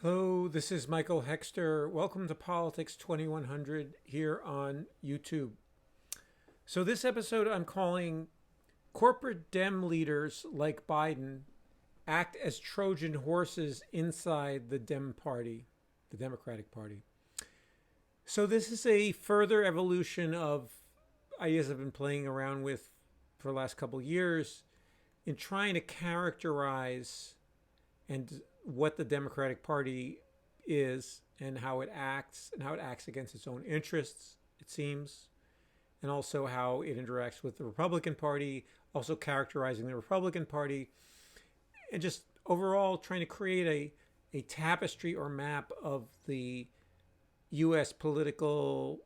Hello, this is Michael Hexter. Welcome to Politics 2100 here on YouTube. So, this episode I'm calling Corporate Dem Leaders Like Biden Act as Trojan Horses Inside the Dem Party, the Democratic Party. So, this is a further evolution of ideas I've been playing around with for the last couple of years in trying to characterize and what the Democratic Party is and how it acts against its own interests, it seems, and also how it interacts with the Republican Party, also characterizing the Republican Party, and just overall trying to create a tapestry or map of the U.S. political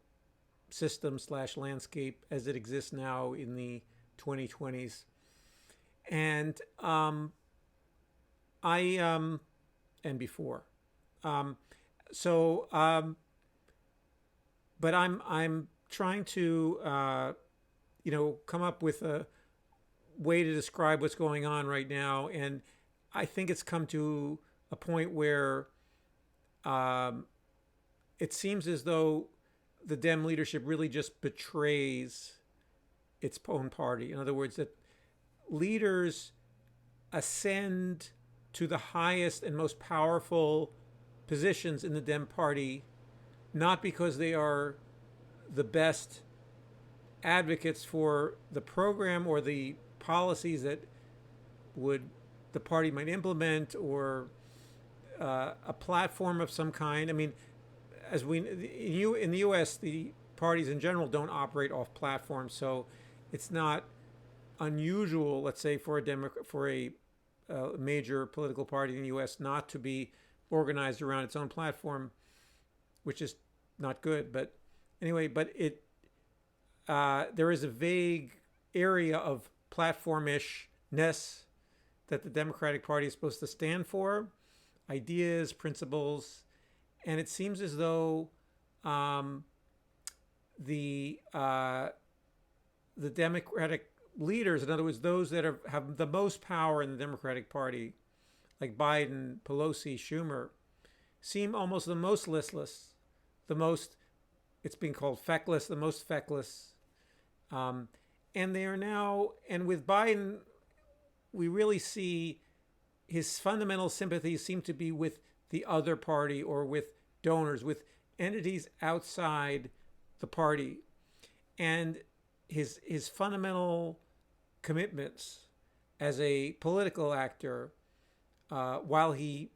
system slash landscape as it exists now in the 2020s. And and before. Um, so, but I'm trying to, come up with a way to describe what's going on right now, and I think it's come to a point where it seems as though the Dem leadership really just betrays its own party. In other words, that leaders ascend to the highest and most powerful positions in the Dem Party, not because they are the best advocates for the program or the policies that would the party might implement, or a platform of some kind. I mean, as we in the U.S., the parties in general don't operate off platforms, so it's not unusual, let's say, for a major political party in the U.S. not to be organized around its own platform, which is not good. But anyway, there is a vague area of platformishness that the Democratic Party is supposed to stand for, ideas, principles, and it seems as though the Democratic leaders, in other words, those that have the most power in the Democratic Party, like Biden, Pelosi, Schumer, seem almost the most listless, the most, it's being called feckless, the most feckless. And they are now, and with Biden, we really see his fundamental sympathies seem to be with the other party or with donors, with entities outside the party. And his fundamental commitments as a political actor, while he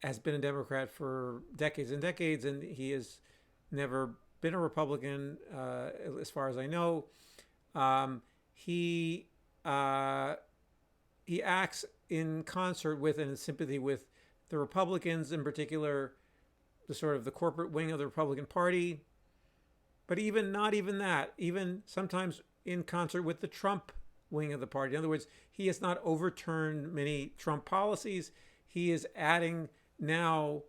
has been a Democrat for decades and decades, and he has never been a Republican, as far as I know, he acts in concert with and in sympathy with the Republicans, in particular, the sort of the corporate wing of the Republican Party. But even not even that, even sometimes in concert with the Trump wing of the party. In other words, he has not overturned many Trump policies. He is adding now,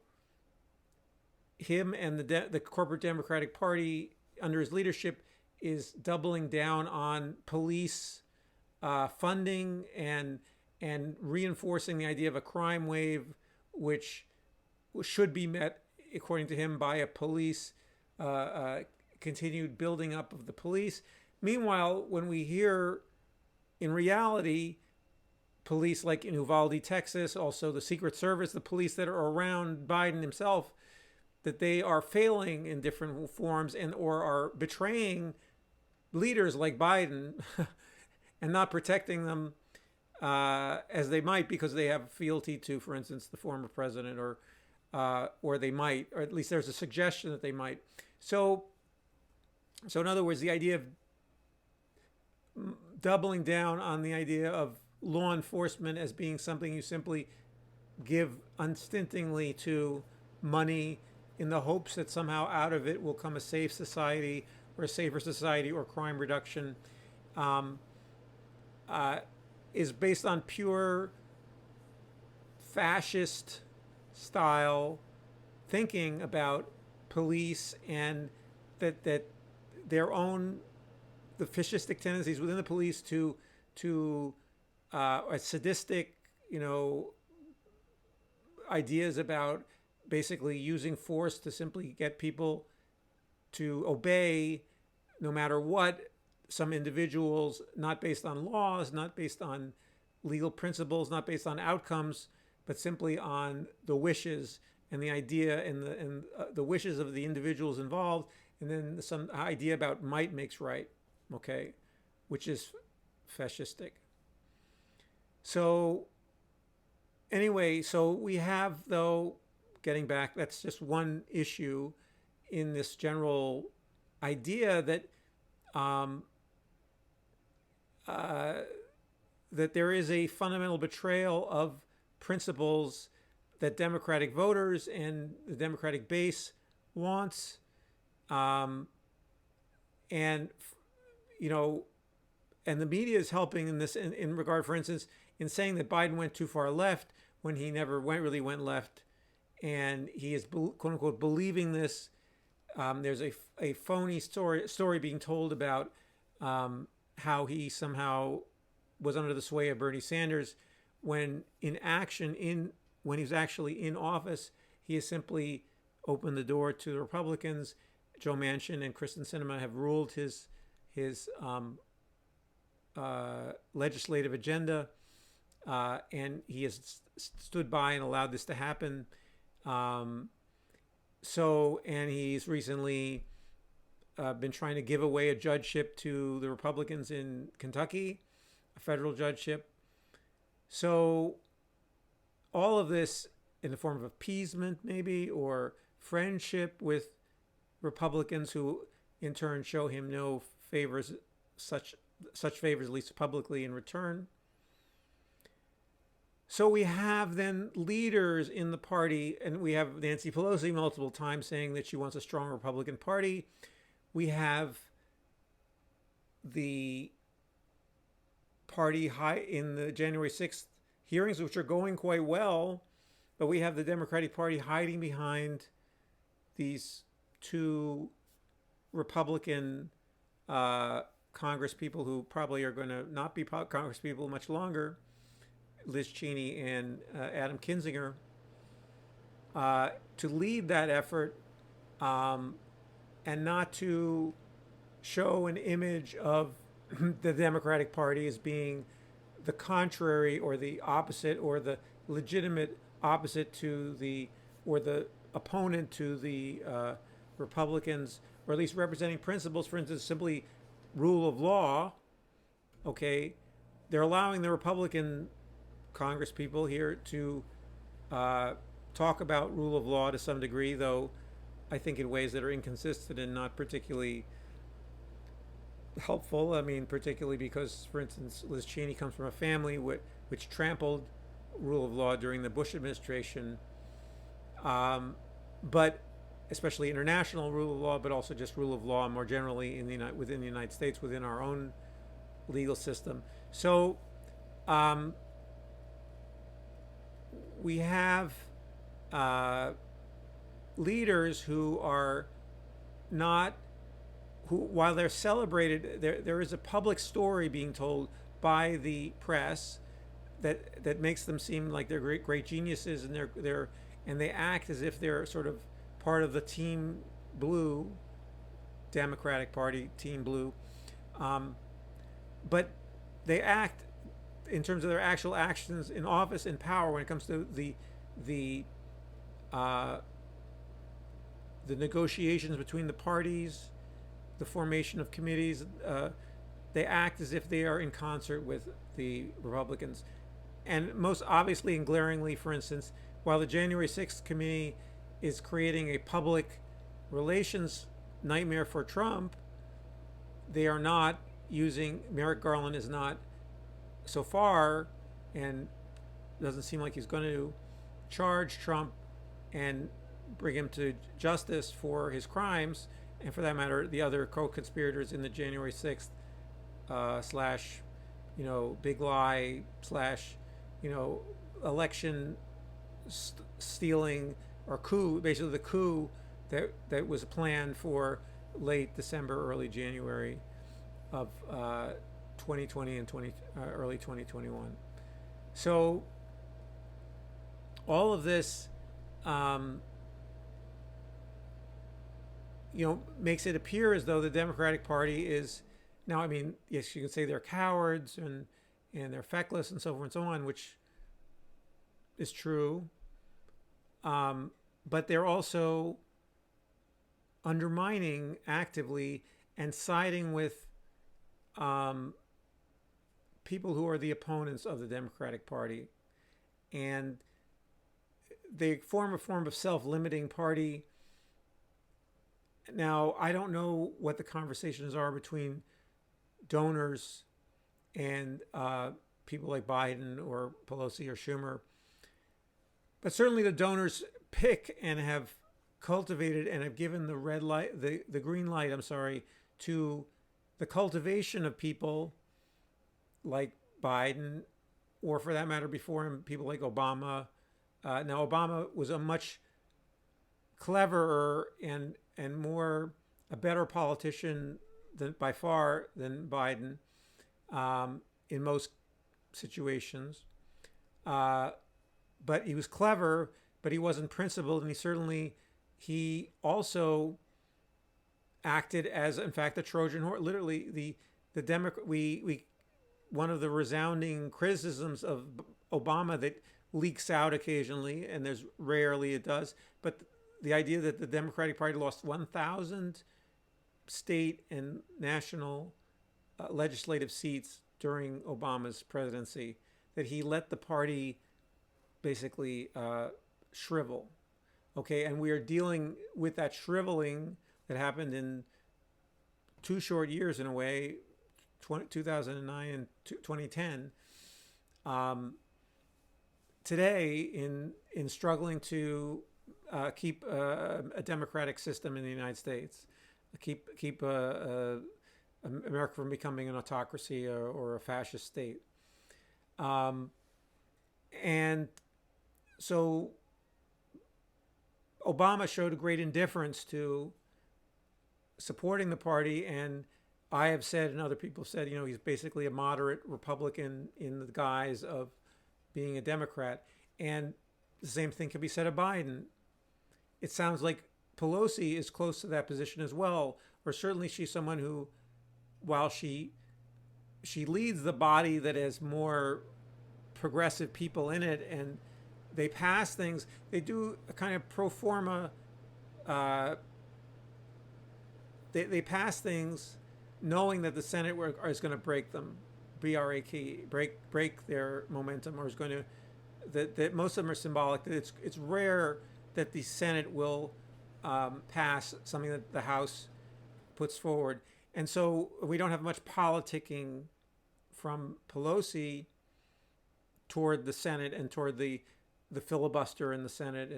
him and the corporate Democratic Party under his leadership is doubling down on police funding and reinforcing the idea of a crime wave, which should be met, according to him, by a police continued building up of the police. Meanwhile, when we hear, in reality, police like in Uvalde, Texas, also the Secret Service, the police that are around Biden himself, that they are failing in different forms and or are betraying leaders like Biden and not protecting them as they might, because they have fealty to, for instance, the former president, or they might, or at least there's a suggestion that they might. So in other words, the idea of doubling down on the idea of law enforcement as being something you simply give unstintingly to money in the hopes that somehow out of it will come a safe society or a safer society or crime reduction, is based on pure fascist style thinking about police, and that their own, the fascistic tendencies within the police to a sadistic, ideas about basically using force to simply get people to obey no matter what. Some individuals, not based on laws, not based on legal principles, not based on outcomes, but simply on the wishes and the idea and the wishes of the individuals involved, and then some idea about might makes right, okay, which is fascistic. So anyway, so we have, though, getting back, that's just one issue in this general idea that that there is a fundamental betrayal of principles that Democratic voters and the Democratic base wants, and and the media is helping in this in regard, for instance, in saying that Biden went too far left when he never really went left, and he is quote unquote believing this. There's a phony story being told about how he somehow was under the sway of Bernie Sanders, when in action, when he was actually in office, he has simply opened the door to the Republicans. Joe Manchin and Kristen Sinema have ruled his legislative agenda, and he has stood by and allowed this to happen. And he's recently been trying to give away a judgeship to the Republicans in Kentucky, a federal judgeship. So all of this in the form of appeasement, maybe, or friendship with Republicans who in turn show him no favors, such favors, at least publicly, in return. So we have then leaders in the party, and we have Nancy Pelosi multiple times saying that she wants a strong Republican Party. We have the party high in the January 6th hearings, which are going quite well, but we have the Democratic Party hiding behind these two Republican Congress people who probably are going to not be Congress people much longer, Liz Cheney and Adam Kinzinger, to lead that effort, and not to show an image of the Democratic Party as being the contrary or the opposite or the legitimate opposite to or the opponent to the Republicans, or at least representing principles, for instance, simply rule of law. Okay, they're allowing the Republican Congress people here to talk about rule of law to some degree, though I think in ways that are inconsistent and not particularly helpful. I mean, particularly because, for instance, Liz Cheney comes from a family which trampled rule of law during the Bush administration, but especially international rule of law, but also just rule of law more generally within the United States, within our own legal system. So we have leaders who are not, while they're celebrated, there is a public story being told by the press that makes them seem like they're great geniuses, and and they act as if they're sort of part of the Team Blue, Democratic Party, Team Blue, but they act in terms of their actual actions in office and power when it comes to the negotiations between the parties, the formation of committees. They act as if they are in concert with the Republicans. And most obviously and glaringly, for instance, while the January 6th committee is creating a public relations nightmare for Trump, they are not using, Merrick Garland is not so far, and doesn't seem like he's going to charge Trump and bring him to justice for his crimes, and for that matter, the other co-conspirators in the January 6th big lie election stealing or coup, basically the coup that was planned for late December, early January of 2020 and early 2021. So all of this makes it appear as though the Democratic Party is now. I mean, yes, you can say they're cowards and they're feckless and so forth and so on, which is true. But they're also undermining actively and siding with people who are the opponents of the Democratic Party, and they form a form of self-limiting party. Now, I don't know what the conversations are between donors and people like Biden or Pelosi or Schumer, but certainly the donors pick and have cultivated and have given the red light, the green light, I'm sorry, to the cultivation of people like Biden, or for that matter, before him, people like Obama. Now, Obama was a much cleverer and more a better politician than by far than Biden in most situations. But he was clever, but he wasn't principled, and he also acted as, in fact, the Trojan horse. Literally, the Democrat. We one of the resounding criticisms of Obama that leaks out occasionally, and there's rarely it does, but the idea that the Democratic Party lost 1,000 state and national legislative seats during Obama's presidency, that he let the party basically shrivel. Okay, and we are dealing with that shriveling that happened in 2 short years in a way, 2009 and 2010. Today, in struggling to keep a democratic system in the United States, keep America from becoming an autocracy or a fascist state, and so Obama showed a great indifference to supporting the party, and I have said, and other people have said, he's basically a moderate Republican in the guise of being a Democrat. And the same thing can be said of Biden. It sounds like Pelosi is close to that position as well, or certainly she's someone who, while she leads the body that has more progressive people in it, and they pass things, they do a kind of pro forma. They pass things knowing that the Senate is going to break them, break their momentum, or is going to. That most of them are symbolic. That it's rare that the Senate will pass something that the House puts forward, and so we don't have much politicking from Pelosi toward the Senate and toward the filibuster in the Senate,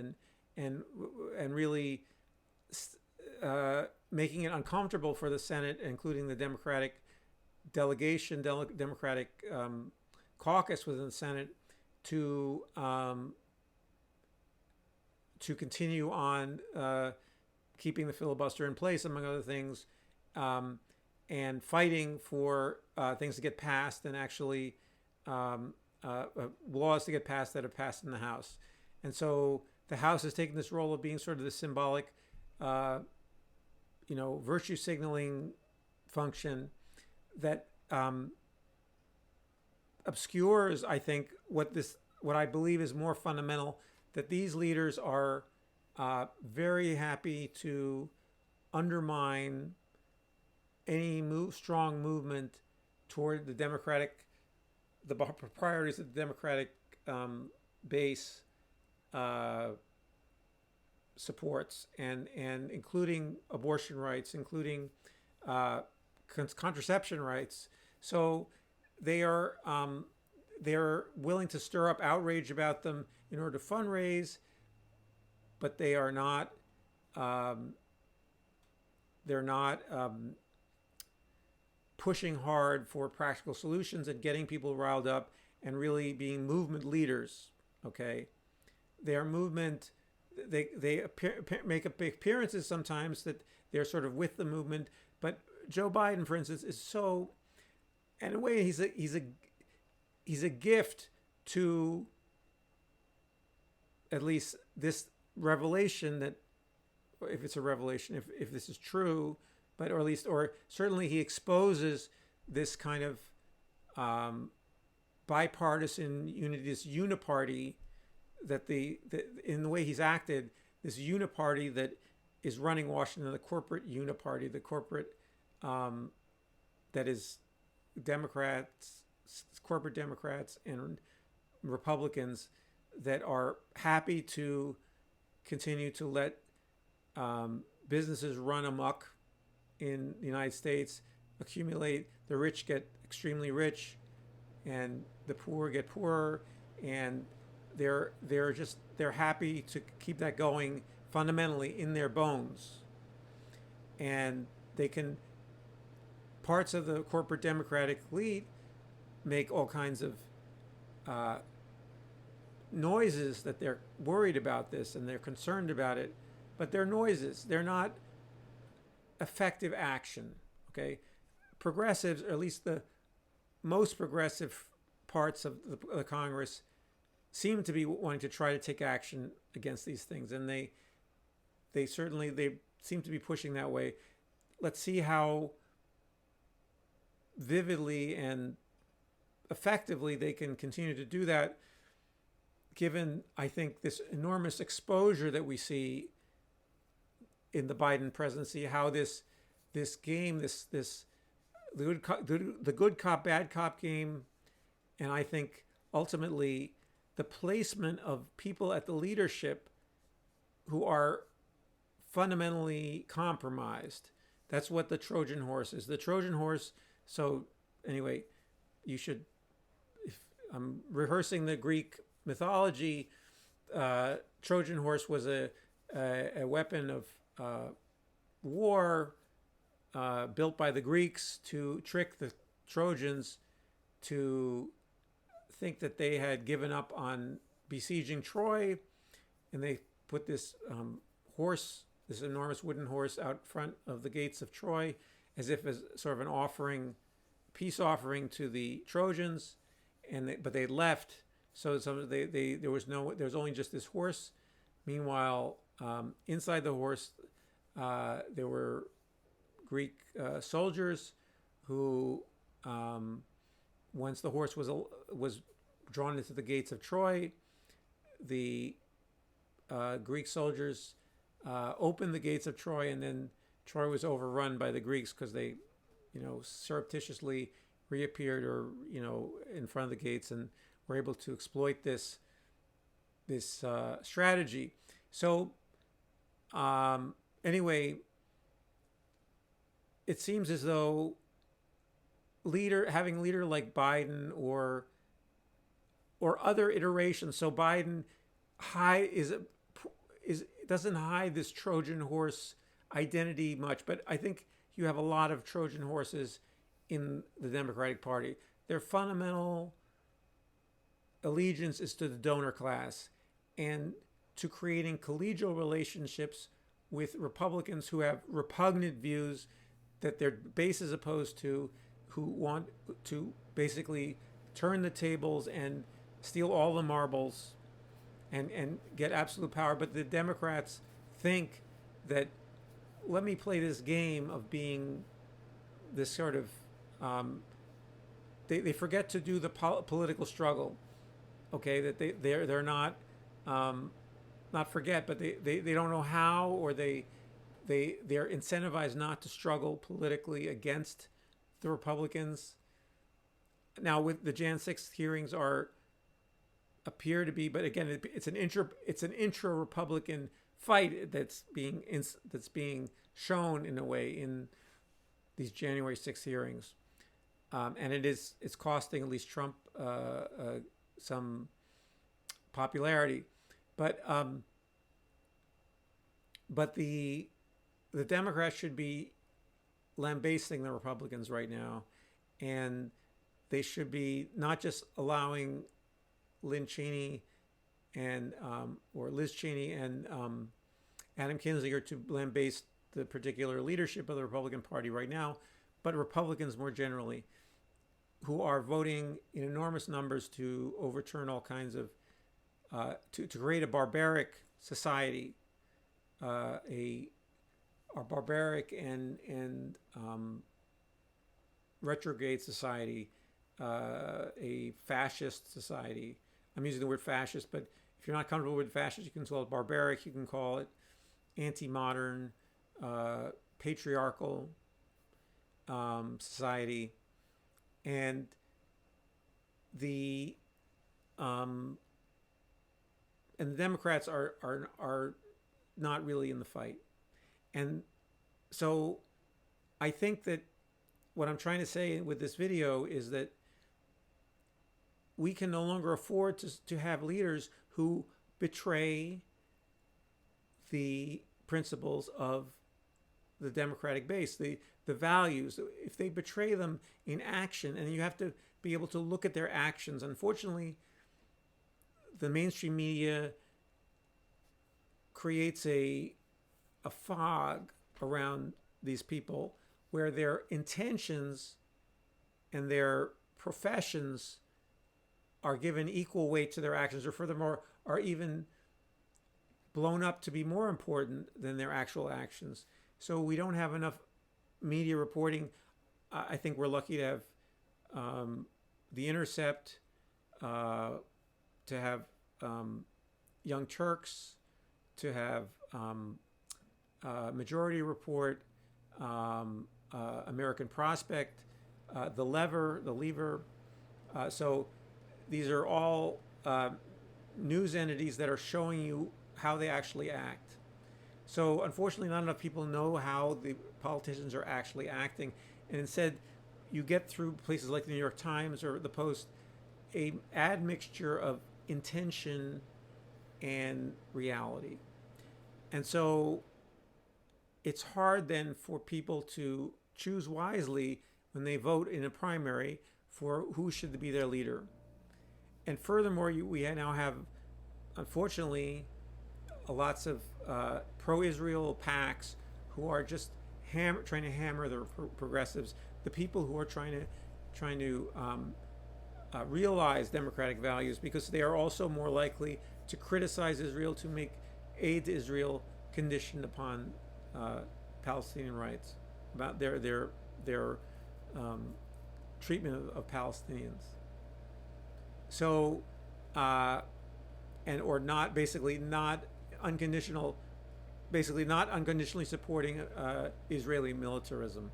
and really making it uncomfortable for the Senate, including the Democratic delegation, Democratic caucus within the Senate, to continue on keeping the filibuster in place, among other things, and fighting for things to get passed, and actually laws to get passed that are passed in the House. And so the House has taken this role of being sort of the symbolic, virtue signaling function that obscures, I think, what I believe is more fundamental, that these leaders are very happy to undermine any strong movement toward the priorities of the Democratic base supports, and including abortion rights, including contraception rights. So they're willing to stir up outrage about them in order to fundraise, but they are not. They're not pushing hard for practical solutions and getting people riled up and really being movement leaders. Okay, they are movement. They make appearances sometimes that they're sort of with the movement, but Joe Biden, for instance, is so. In a way, he's a gift to at least this revelation that if it's a revelation, if this is true, but or at least, or certainly he exposes this kind of bipartisan unity, this uniparty that in the way he's acted, this uniparty that is running Washington, the corporate uniparty, the corporate that is Democrats, corporate Democrats and Republicans that are happy to continue to let businesses run amok in the United States, accumulate, the rich get extremely rich, and the poor get poorer, and they're happy to keep that going fundamentally in their bones, and they can, parts of the corporate Democratic elite make all kinds of noises that they're worried about this and they're concerned about it, but they're noises. They're not effective action. Okay, progressives, or at least the most progressive parts of the Congress, seem to be wanting to try to take action against these things, and they seem to be pushing that way. Let's see how vividly and effectively they can continue to do that, given, I think, this enormous exposure that we see in the Biden presidency, how this game, the good cop, bad cop game, and I think ultimately the placement of people at the leadership who are fundamentally compromised. That's what the Trojan horse is. The Trojan horse. So anyway, you should, if I'm rehearsing the Greek mythology, Trojan horse was a weapon of war built by the Greeks to trick the Trojans to think that they had given up on besieging Troy, and they put this horse, this enormous wooden horse, out front of the gates of Troy, as if as sort of an offering, peace offering to the Trojans, but they left. So there was only just this horse. Meanwhile, inside the horse, there were Greek soldiers who, once the horse was drawn into the gates of Troy, the Greek soldiers opened the gates of Troy, and then Troy was overrun by the Greeks because they, surreptitiously reappeared, or in front of the gates, and were able to exploit this strategy. So anyway, it seems as though having a leader like Biden or other iterations. So Biden doesn't hide this Trojan horse identity much, but I think you have a lot of Trojan horses in the Democratic Party. Their fundamental allegiance is to the donor class and to creating collegial relationships with Republicans who have repugnant views that their base is opposed to, who want to basically turn the tables and steal all the marbles and get absolute power. But the Democrats think that, let me play this game of being this sort of, they forget to do the political struggle. Okay, that they're not forget, but they don't know how, or they're incentivized not to struggle politically against the Republicans. Now, with the Jan 6th hearings appear to be, but again, it's an intra-Republican fight that's being shown in a way in these January 6th hearings, and it's costing at least Trump some popularity, but the Democrats should be lambasting the Republicans right now, and they should be not just allowing Lynn Cheney and or Liz Cheney and Adam Kinzinger to lambaste the particular leadership of the Republican Party right now, but Republicans more generally, who are voting in enormous numbers to overturn all kinds of, to create a barbaric society, a are barbaric and retrograde society, a fascist society. I'm using the word fascist, but if you're not comfortable with fascist, you can call it barbaric. You can call it anti-modern, patriarchal society, and the and the Democrats are not really in the fight. And so I think that what I'm trying to say with this video is that we can no longer afford to have leaders who betray the principles of the Democratic base, the values. If they betray them in action, and you have to be able to look at their actions. Unfortunately, the mainstream media creates a fog around these people where their intentions and their professions are given equal weight to their actions, or furthermore, are even blown up to be more important than their actual actions. So we don't have enough media reporting. I think we're lucky to have The Intercept, to have Young Turks, to have Majority Report, American Prospect, The Lever. So these are all news entities that are showing you how they actually act. So unfortunately, not enough people know how the politicians are actually acting. And instead, you get through places like the New York Times or the Post, a admixture of intention and reality. And so it's hard then for people to choose wisely when they vote in a primary for who should be their leader. And furthermore, we now have, unfortunately, lots of pro-Israel PACs who are just trying to hammer the progressives, the people who are trying to realize democratic values, because they are also more likely to criticize Israel, to make aid to Israel conditioned upon Palestinian rights, about their treatment of Palestinians. So, or not unconditionally supporting Israeli militarism.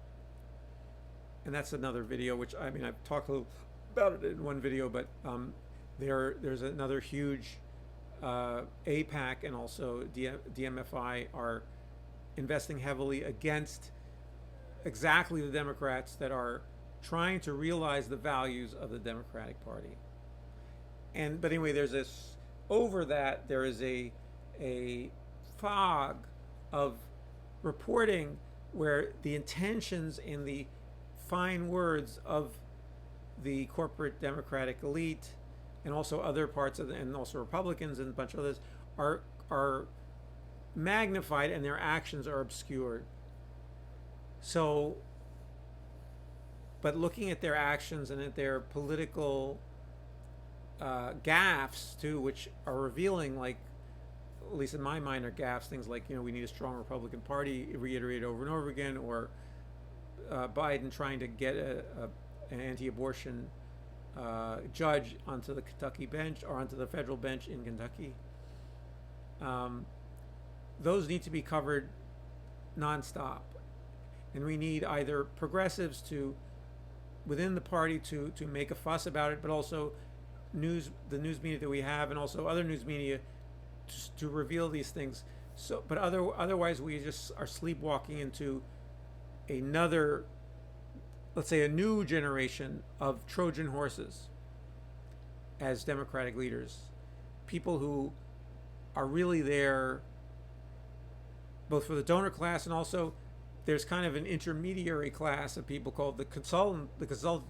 And that's another video, which I've talked a little about it in one video, but there's another huge AIPAC and also DMFI are investing heavily against exactly the Democrats that are trying to realize the values of the Democratic Party. But anyway, there is a fog of reporting where the intentions and the fine words of the corporate Democratic elite and also other parts of and also Republicans and a bunch of others are magnified, and their actions are obscured. So, but looking at their actions and at their political gaffes too, which are revealing, like, at least in my mind, are gaffes. Things like, we need a strong Republican Party, reiterated over and over again, or Biden trying to get an anti-abortion judge onto the Kentucky bench, or onto the federal bench in Kentucky. Those need to be covered nonstop, and we need either progressives within the party to make a fuss about it, but also the news media that we have, and also other news media to reveal these things. So, but otherwise, we just are sleepwalking into another, let's say, a new generation of Trojan horses as Democratic leaders, people who are really there both for the donor class, and also there's kind of an intermediary class of people called the consultant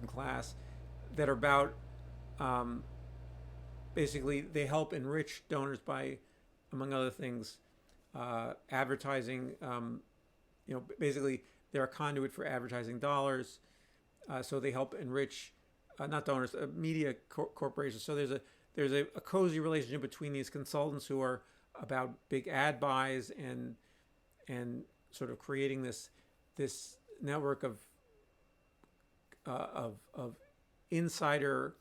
class that are about basically they help enrich donors by, among other things, advertising. Basically they're a conduit for advertising dollars, so they help enrich not donors, media corporations. So there's a cozy relationship between these consultants who are about big ad buys and sort of creating this network of insider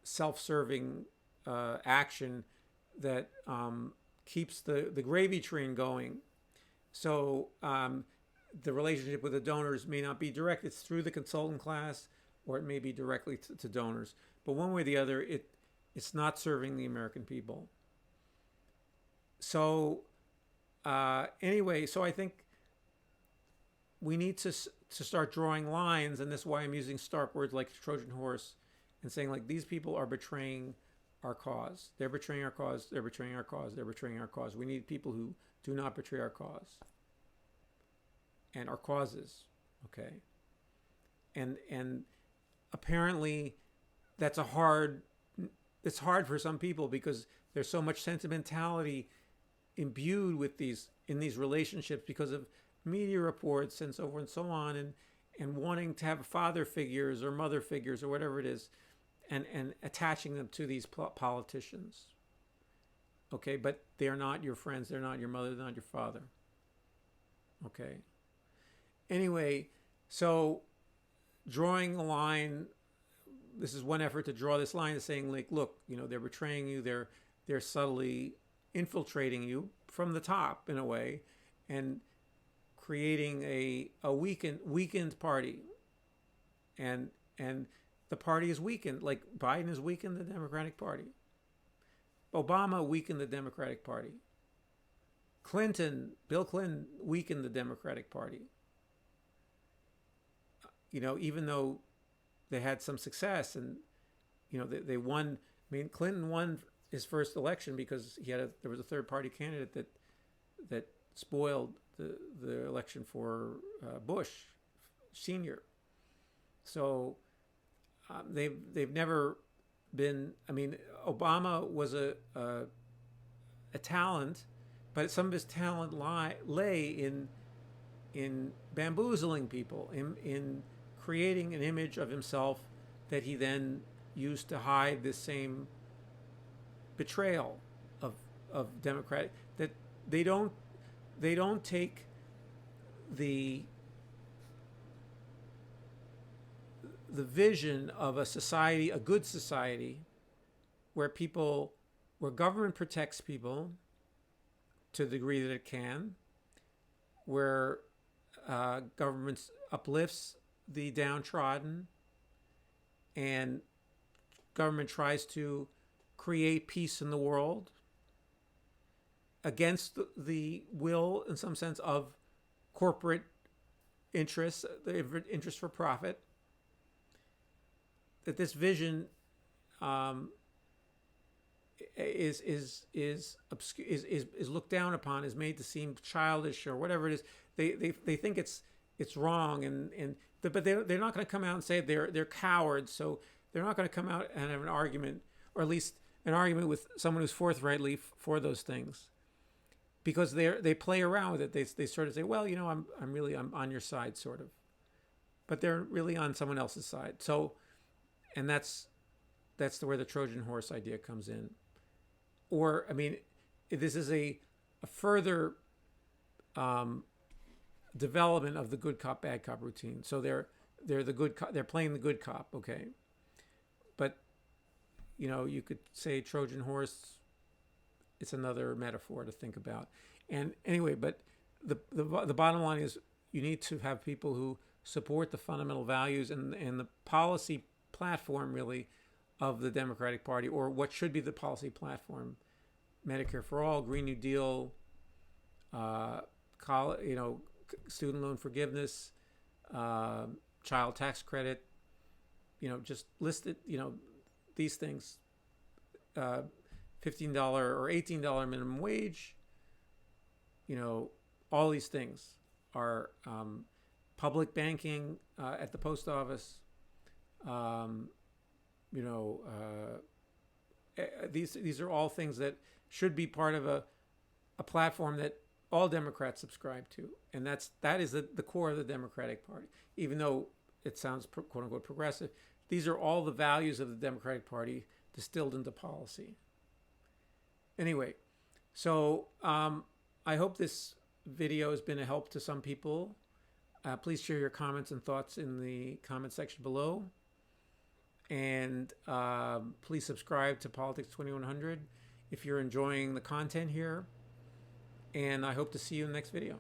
self-serving action that keeps the gravy train going. So the relationship with the donors may not be direct. It's through the consultant class, or it may be directly to donors. But one way or the other, it's not serving the American people. So anyway, so I think we need to start drawing lines, and this is why I'm using stark words like Trojan horse and saying, like, these people are betraying our cause. They're betraying our cause. They're betraying our cause. They're betraying our cause. We need people who do not betray our cause and our causes. Okay. And apparently that's it's hard for some people because there's so much sentimentality imbued with in these relationships because of media reports and so forth and so on, and wanting to have father figures or mother figures or whatever it is, and attaching them to these politicians. Okay, but they're not your friends, they're not your mother, they're not your father. Okay. Anyway, so drawing a line, this is one effort to draw this line, is saying, like, look, they're betraying you, they're subtly infiltrating you from the top in a way, and creating a weakened party, and the party is weakened. Like Biden has weakened the Democratic Party. Obama weakened the Democratic Party. Bill Clinton weakened the Democratic Party. Even though they had some success, and they won. I mean, Clinton won his first election because there was a third party candidate that spoiled the election for Bush Senior. So they've never been. I mean, Obama was a talent, but some of his talent lay in bamboozling people, in creating an image of himself that he then used to hide this same betrayal of Democratic, that they don't take the vision of a society, a good society, where government protects people to the degree that it can, where government uplifts the downtrodden, and government tries to create peace in the world against the will, in some sense, of corporate interests, the interest for profit. That this vision is looked down upon, is made to seem childish or whatever it is. They think it's wrong, but they're not going to come out and say they're cowards. So they're not going to come out and have an argument, or at least an argument with someone who's forthrightly for those things, because they play around with it. They sort of say, well, I'm on your side, sort of, but they're really on someone else's side. So, and that's where the Trojan horse idea comes in. Or, I mean, this is a further development of the good cop, bad cop routine. So they're the good cop, they're playing the good cop, okay? But, you could say Trojan horse, it's another metaphor to think about. And anyway, but the bottom line is you need to have people who support the fundamental values and the policy platform, really, of the Democratic Party, or what should be the policy platform: Medicare for all, Green New Deal, student loan forgiveness, child tax credit. Just listed. These things: $15 or $18 minimum wage. All these things are public banking at the post office. These are all things that should be part of a platform that all Democrats subscribe to, and that is the core of the Democratic Party. Even though it sounds quote unquote progressive, these are all the values of the Democratic Party distilled into policy. Anyway, so I hope this video has been a help to some people, please share your comments and thoughts in the comment section below. And please subscribe to Politics 2100 if you're enjoying the content here. And I hope to see you in the next video.